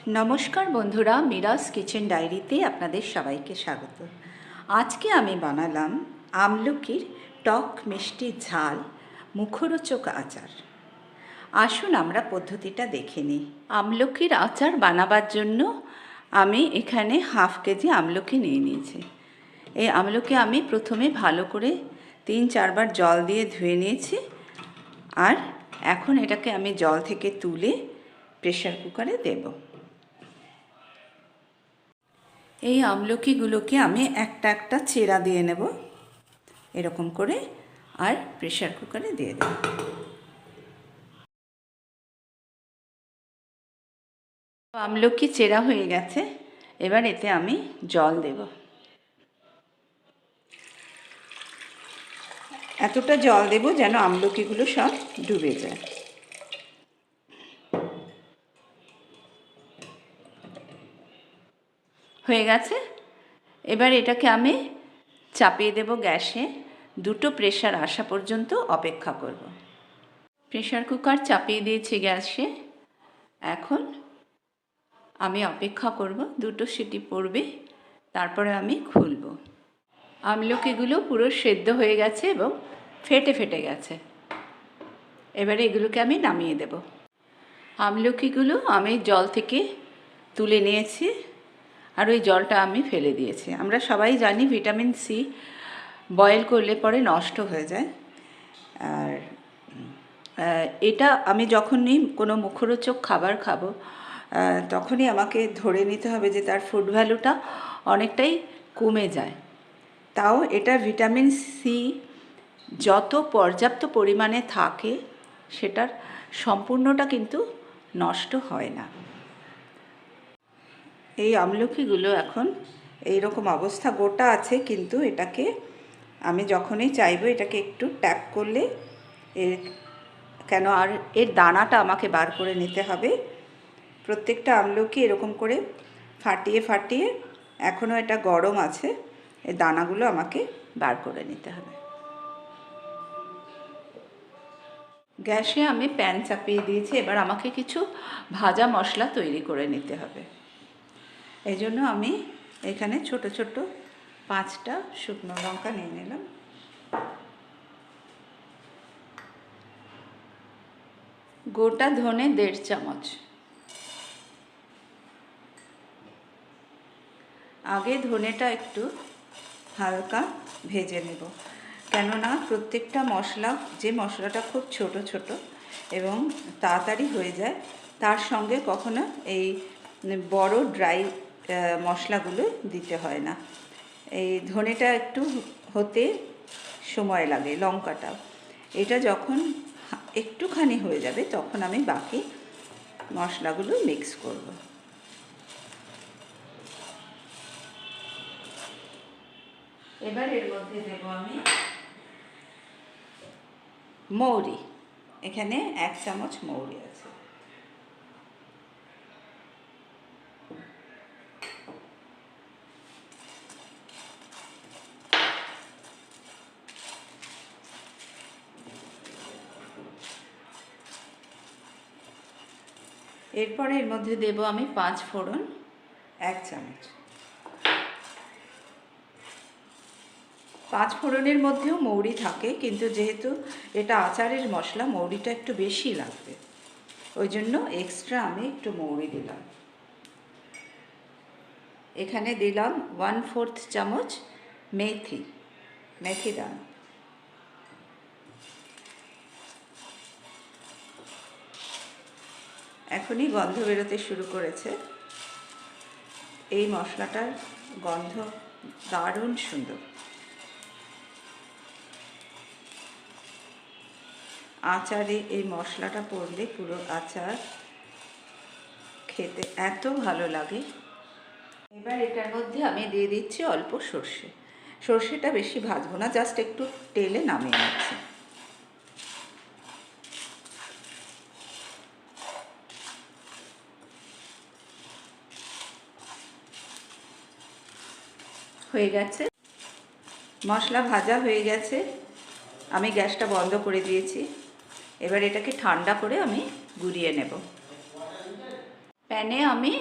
নমস্কার বন্ধুরা, মিরাজ কিচেন ডায়েরিতে আপনাদের সবাইকে স্বাগত। আজকে আমি বানালাম আমলকির টক মিষ্টি ঝাল মুখরোচক আচার। আসুন আমরা পদ্ধতিটা দেখে নিই। আমলকির আচার বানাবার জন্য আমি এখানে হাফ কেজি আমলকি নিয়ে নিয়েছি। এই আমলকি আমি প্রথমে ভালো করে 3-4 বার জল দিয়ে ধুয়ে নিয়েছি, আর এখন এটাকে আমি জল থেকে তুলে প্রেসার কুকারে দেব। এই আমলকিগুলোকে আমি একটা একটা চেরা দিয়ে নেব এরকম করে, আর প্রেসার কুকারে দিয়ে দেব। আমলকি চেরা হয়ে গেছে, এবার এতে আমি জল দেব। এতটা জল দেব যেন আমলকিগুলো সব ডুবে যায়। হয়ে গেছে, এবার এটাকে আমি চাপিয়ে দেব গ্যাসে। 2টো প্রেসার আসা পর্যন্ত অপেক্ষা করব। প্রেসার কুকার চাপিয়ে দিয়েছি গ্যাসে। এখন আমি অপেক্ষা করব, 2টো সিটি পড়বে, তারপরে আমি খুলব। আমলকিগুলো পুরো সেদ্ধ হয়ে গেছে এবং ফেটে ফেটে গেছে। এবারে এগুলোকে আমি নামিয়ে দেব। আমলকিগুলো আমি জল থেকে তুলে নিয়েছি, আর ওই জলটা আমি ফেলে দিয়েছি। আমরা সবাই জানি ভিটামিন সি বয়েল করলে পরে নষ্ট হয়ে যায়। আর এটা আমি যখনই কোনো মুখরোচক খাবার খাবো তখনই আমাকে ধরে নিতে হবে যে তার ফুড ভ্যালুটা অনেকটাই কমে যায়। তাও এটা ভিটামিন সি যত পর্যাপ্ত পরিমাণে থাকে সেটার সম্পূর্ণটা কিন্তু নষ্ট হয় না। এই আমলকিগুলো এখন এই রকম অবস্থা গোটা আছে, কিন্তু এটাকে আমি যখনই চাইবো এটাকে একটু ট্যাপ করলে এর দানাটা আমাকে বার করে নিতে হবে। প্রত্যেকটা আমলকি এরকম করে ফাটিয়ে ফাটিয়ে, এখনও এটা গরম আছে, এই দানাগুলো আমাকে বার করে নিতে হবে। গ্যাসে আমি প্যান চাপিয়ে দিয়েছি। এবার আমাকে কিছু ভাজা মশলা তৈরি করে নিতে হবে। এই জন্য আমি এখানে ছোট ছোট 5টা শুকনো লঙ্কা নিয়ে নিলাম। গোটা ধনে 1.5 চামচ। আগে ধনেটা একটু হালকা ভেজে নেব, কেননা প্রত্যেকটা মশলা, যে মশলাটা খুব ছোট ছোট এবং তাড়াতাড়ি হয়ে যায়, তার সঙ্গে কখনো এই বড় ড্রাই মশলাগুলো দিতে হয় না। এই ধনেটা একটু হতে সময় লাগে, লঙ্কাটাও। এটা যখন একটুখানি হয়ে যাবে তখন আমি বাকি মশলাগুলো মিক্স করব। এবার এর মধ্যে দেব আমি মৌরি। এখানে 1 চামচ মৌরি আছে। এরপরে এর মধ্যে দেব আমি 5 ফোড়ন, 1 চামচ। 5 ফোড়নের মধ্যেও মৌরি থাকে, কিন্তু যেহেতু এটা আচারের মশলা, মৌরিটা একটু বেশি লাগবে, ওই জন্য এক্সট্রা আমি একটু মৌরি দিলাম। এখানে দিলাম 1/4 চামচ মেথি দানা। এখনই গন্ধ বেরোতে শুরু করেছে। এই মশলাটার গন্ধ দারুণ সুন্দর। আচারে এই মশলাটা পড়লে পুরো আচার খেতে এত ভালো লাগে। এবার এটার মধ্যে আমি দিয়ে দিচ্ছি অল্প সর্ষে। সর্ষেটা বেশি ভাজবো না, জাস্ট একটু তেলে নামিয়ে নিচ্ছি। হয়ে গেছে, মশলা ভাজা হয়ে গেছে। আমি গ্যাসটা বন্ধ করে দিয়েছি। এবার এটাকে ঠান্ডা করে আমি গুঁড়িয়ে নেব। প্যানে আমি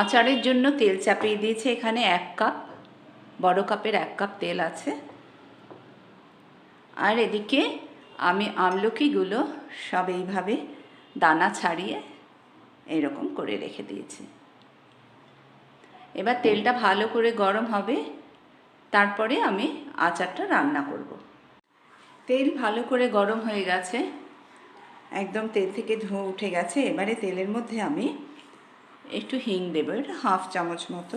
আচারের জন্য তেল চাপিয়ে দিয়েছি। এখানে 1 কাপ, বড় কাপের 1 কাপ তেল আছে। আর এদিকে আমি আমলকিগুলো সব এইভাবে দানা ছাড়িয়ে এরকম করে রেখে দিয়েছি। এবার তেলটা ভালো করে গরম হবে, তারপরে আমি আচারটা রান্না করব। তেল ভালো করে গরম হয়ে গেছে, একদম তেল থেকে ধোঁয়া উঠে গেছে। এবারে তেলের মধ্যে আমি একটু হিং দেবো, এটা 1/2 চামচ মতো।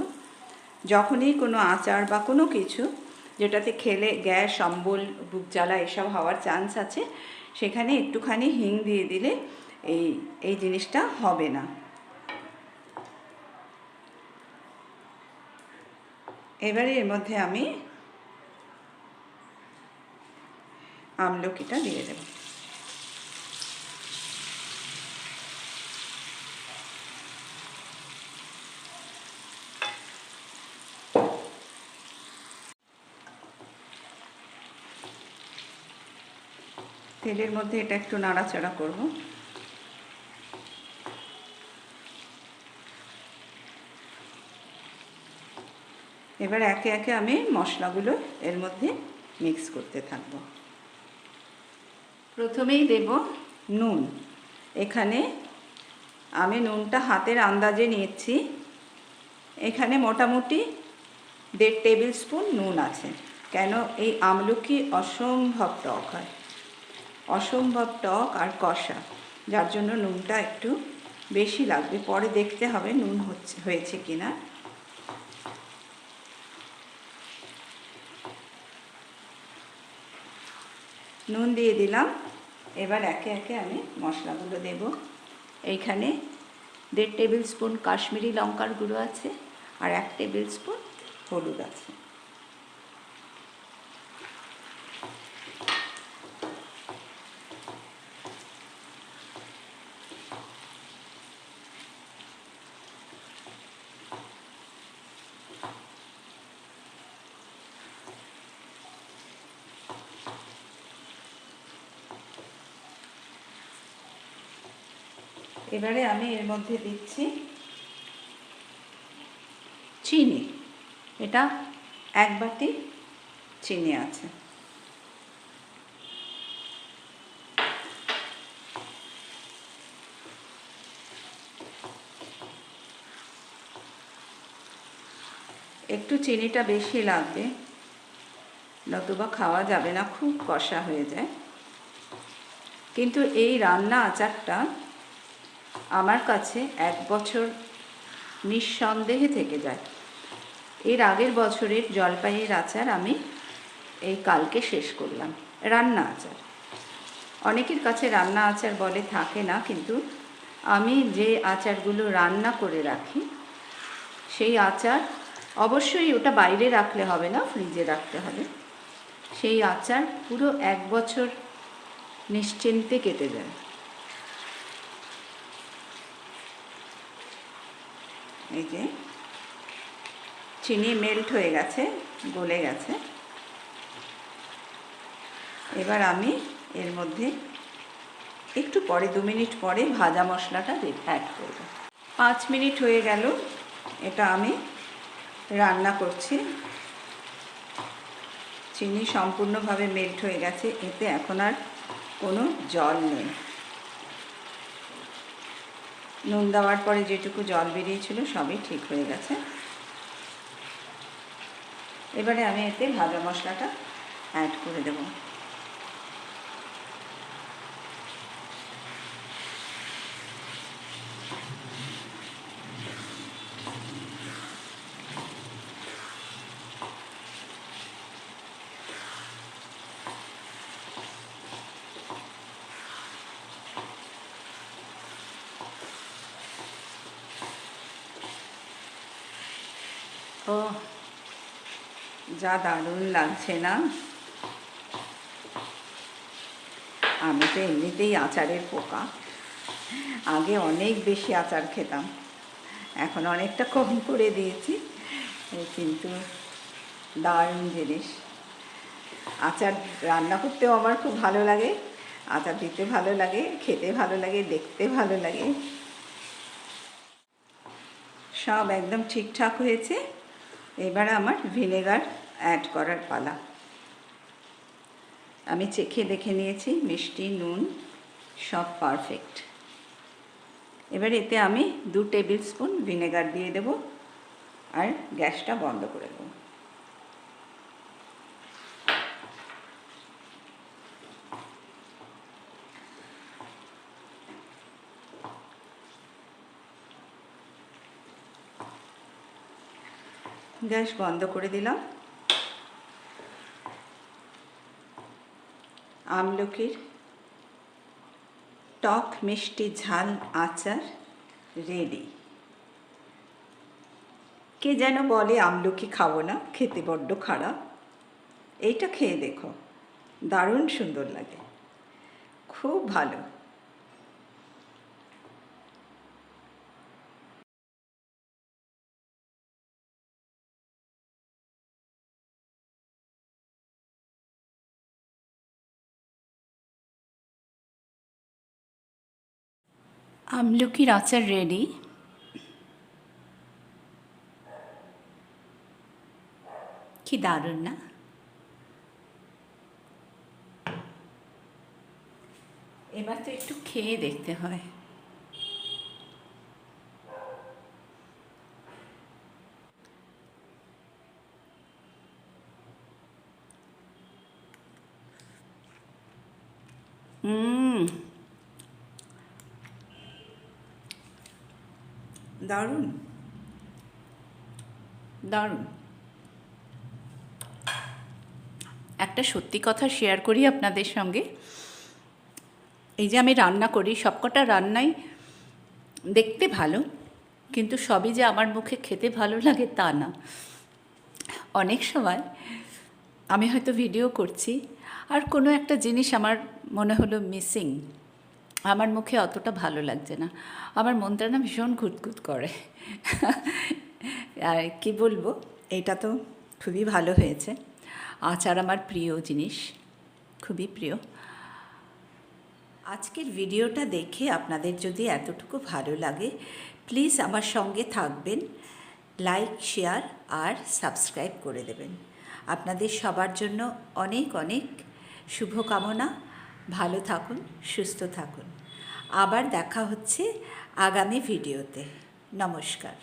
যখনই কোনো আচার বা কোনো কিছু যেটাতে খেলে গ্যাস, অম্বল, বুক জ্বালা এসব হওয়ার চান্স আছে, সেখানে একটুখানি হিং দিয়ে দিলে এই জিনিসটা হবে না। এবারে এর মধ্যে আমি আমলকিটা দিয়ে দেব। তেলের মধ্যে এটা একটু নাড়াচাড়া করব। এবার একে একে আমি মশলাগুলো এর মধ্যে মিক্স করতে থাকব। প্রথমেই দেব নুন। এখানে আমি নুনটা হাতের আন্দাজে নিয়েছি। এখানে মোটামুটি 1.5 টেবিল স্পুন নুন আছে। কেন, এই আমলকি অসম্ভব টক হয়, অসম্ভব টক আর কষা, যার জন্য নুনটা একটু বেশি লাগবে। পরে দেখতে হবে নুন হয়েছে কিনা। নুন দিয়ে দিলাম। এবার একে একে আমি মশলাগুলো দেব। এইখানে 1.5 টেবিল স্পুন কাশ্মীরি লঙ্কার গুঁড়ো আছে, আর 1 টেবিল স্পুন হলুদ আছে। এবারে আমি এর মধ্যে দিচ্ছি চিনি। এটা 1 বাটি চিনি আছে। একটু চিনিটা বেশি লাগবে, নতুবা খাওয়া যাবে না, খুব কষা হয়ে যায়। কিন্তু এই রান্না আচারটা আমার কাছে 1 বছর নিঃসন্দেহে থেকে যায়। এর আগের বছরের জলপাইয়ের আচার আমি এই কালকে শেষ করলাম। রান্না আচার, অনেকের কাছে রান্না আচার বলে থাকে না, কিন্তু আমি যে আচারগুলো রান্না করে রাখি সেই আচার, অবশ্যই ওটা বাইরে রাখলে হবে না, ফ্রিজে রাখতে হবে। সেই আচার পুরো 1 বছর নিশ্চিন্তে কেটে যায়। এই যে চিনি মেল্ট হয়ে গেছে, গলে গেছে। এবার আমি এর মধ্যে একটু পরে, 2 মিনিট পরে ভাজা মশলাটা অ্যাড করব। 5 মিনিট হয়ে গেল, এটা আমি রান্না করছি। চিনি সম্পূর্ণভাবে মেল্ট হয়ে গেছে, এতে এখন আর কোনো জল নেই। নুন দেওয়ার পরে যেটুকু জল বেরিয়েছিল সবই ঠিক হয়ে গেছে। এবারে আমি এতে ভাজা মশলাটা অ্যাড করে দেব। ও যা দারুণ লাগছে না! আমি তো এমনিতেই আচারের পোকা। আগে অনেক বেশি আচার খেতাম, এখন অনেকটা কম করে দিয়েছি, কিন্তু দারুণ জিনিস। আচার রান্না করতেও আমার খুব ভালো লাগে, আচার দিতে ভালো লাগে, খেতে ভালো লাগে, দেখতে ভালো লাগে। সব একদম ঠিকঠাক হয়েছে। এবার আমার ভিনেগার অ্যাড করার পালা। আমি চেখে দেখে নিয়েছি, মিষ্টি, নুন সব পারফেক্ট। এবার এতে আমি 2 টেবিল স্পুন ভিনেগার দিয়ে দেব আর গ্যাসটা বন্ধ করে দেব। গ্যাস বন্ধ করে দিলাম। আমলকির টক মিষ্টি ঝাল আচার রেডি। কে যেন বলে আমলকি খাবো না, খেতে বড্ড খারাপ। এইটা খেয়ে দেখো, দারুণ সুন্দর লাগে, খুব ভালো। আমলকির আচার রেডি। কি দারুণ না? এবার তো একটু খেয়ে দেখতে হয়। দারুণ দারুণ। একটা সত্যি কথা শেয়ার করি আপনাদের সঙ্গে। এই যে আমি রান্না করি, সবকটা রান্নাই দেখতে ভালো, কিন্তু সবই যে আমার মুখে খেতে ভালো লাগে তা না। অনেক সময় আমি হয়তো ভিডিও করছি আর কোনো একটা জিনিস আমার মনে হলো মিসিং, আমার মুখে অতটা ভালো লাগছে না, আমার মনটা না ভীষণ ঘুটঘুট করে। আর কী বলবো, এটা তো খুবই ভালো হয়েছে। আচার আমার প্রিয় জিনিস, খুবই প্রিয়। আজকের ভিডিওটা দেখে আপনাদের যদি এতটুকু ভালো লাগে, প্লিজ আমার সঙ্গে থাকবেন, লাইক, শেয়ার আর সাবস্ক্রাইব করে দেবেন। আপনাদের সবার জন্য অনেক অনেক শুভকামনা। ভালো থাকুন, সুস্থ থাকুন। আবার দেখা হচ্ছে আগামী ভিডিওতে। নমস্কার।